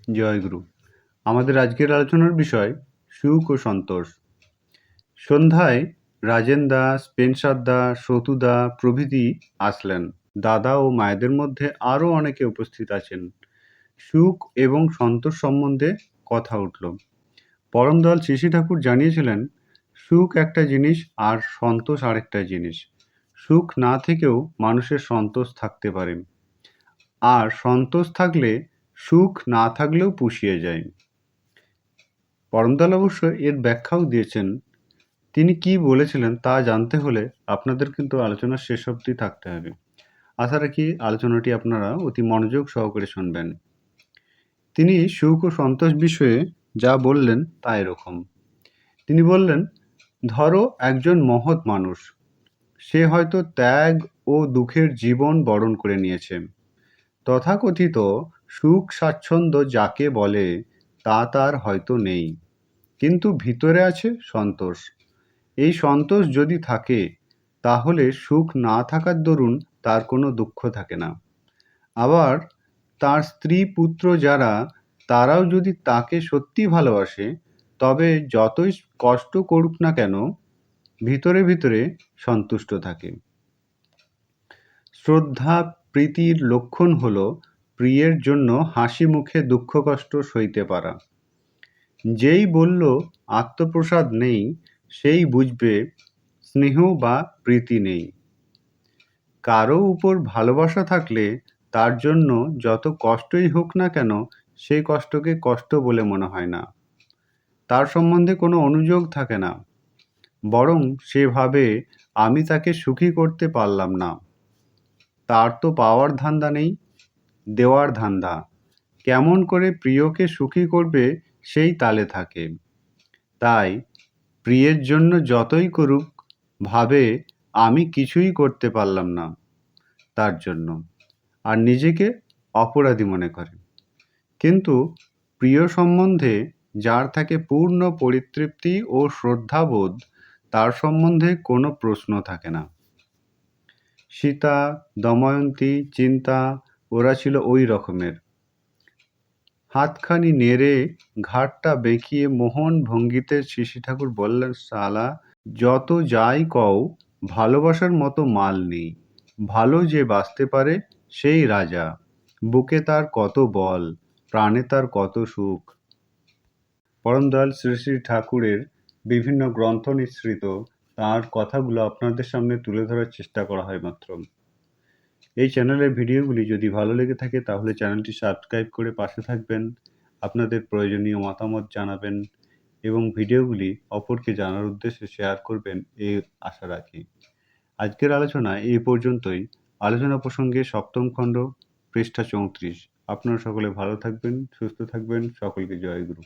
জয়গুরু। আমাদের আজকের আলোচনার বিষয় সুখ ও সন্তোষ। সন্ধ্যায় রাজেনদা, স্পেন্সারদা, সতুদা প্রভৃতি আসলেন। দাদা ও মায়েদের মধ্যে আরও অনেকে উপস্থিত আছেন। সুখ এবং সন্তোষ সম্বন্ধে কথা উঠল। পরমদয়াল শ্রী ঠাকুর জানিয়েছিলেন, সুখ একটা জিনিস আর সন্তোষ আরেকটা জিনিস। সুখ না থেকেও মানুষের সন্তোষ থাকতে পারে, আর সন্তোষ থাকলে সুখ না থাকলেও পুষিয়ে যায়। পরমদয়াল অবশ্য এর ব্যাখ্যাও দিয়েছেন। তিনি কি বলেছিলেন তা জানতে হলে আপনাদের কিন্তু আলোচনার শেষ অবধি থাকতে হবে। আশা রাখি আলোচনাটি আপনারা অতি মনোযোগ সহকারে শুনবেন। তিনি সুখ ও সন্তোষ বিষয়ে যা বললেন তা এরকম। তিনি বললেন, ধরো একজন মহৎ মানুষ, সে হয়তো ত্যাগ ও দুঃখের জীবন বরণ করে নিয়েছে। তথাকথিত সুখ স্বাচ্ছন্দ্য যাকে বলে তা তার হয়তো নেই, কিন্তু ভিতরে আছে সন্তোষ। এই সন্তোষ যদি থাকে, তাহলে সুখ না থাকার দরুন তার কোনো দুঃখ থাকে না। আবার তার স্ত্রী পুত্র যারা, তারাও যদি তাকে সত্যি ভালোবাসে, তবে যতই কষ্ট করুক না কেন, ভিতরে ভিতরে সন্তুষ্ট থাকে। শ্রদ্ধা প্রীতির লক্ষণ হল প্রিয়ের জন্য হাসি মুখে দুঃখ কষ্ট সইতে পারা। যেই বলল আত্মপ্রসাদ নেই, সেই বুঝবে স্নেহ বা প্রীতি নেই। কারো উপর ভালোবাসা থাকলে তার জন্য যত কষ্টই হোক না কেন, সেই কষ্টকে কষ্ট বলে মনে হয় না। তার সম্বন্ধে কোনো অনুযোগ থাকে না, বরং সে ভাবে আমি তাকে সুখী করতে পারলাম না। তার তো পাওয়ার ধান্দা নেই, দেওয়ার ধান্দা। কেমন করে প্রিয়কে সুখী করবে সেই তালে থাকে। তাই প্রিয়ের জন্য যতই করুক, ভাবে আমি কিছুই করতে পারলাম না তার জন্য, আর নিজেকে অপরাধী মনে করে। কিন্তু প্রিয় সম্বন্ধে যার থাকে পূর্ণ পরিতৃপ্তি ও শ্রদ্ধাবোধ, তার সম্বন্ধে কোনো প্রশ্ন থাকে না। সীতা, দময়ন্তী, চিন্তা, ওরা ছিল ওই রকমের। হাতখানি নেড়ে ঘাটটা বেঁকিয়ে মোহন ভঙ্গিতে শ্রী ঠাকুর বললেন, শালা যত যাই কও, ভালোবাসার মতো মাল নেই। ভালো যে বাঁচতে পারে সেই রাজা। বুকে তার কত বল, প্রাণে তার কত সুখ। পরমদয়াল শ্রী শ্রী ঠাকুরের বিভিন্ন গ্রন্থ নিঃসৃত তাঁর কথাগুলো আপনাদের সামনে তুলে ধরার চেষ্টা করা হয় মাত্র। এই চ্যানেলের ভিডিওগুলি যদি ভালো লেগে থাকে, তাহলে চ্যানেলটি সাবস্ক্রাইব করে পাশে থাকবেন, আপনাদের প্রয়োজনীয় মতামত জানাবেন এবং ভিডিওগুলি অপরকে জানার উদ্দেশ্যে শেয়ার করবেন, এই আশা রাখি। আজকের আলোচনা এই পর্যন্তই। আলোচনা প্রসঙ্গে সপ্তম খণ্ড, পৃষ্ঠা 34। আপনারা সকলে ভালো থাকবেন, সুস্থ থাকবেন। সকলকে জয়গুরু।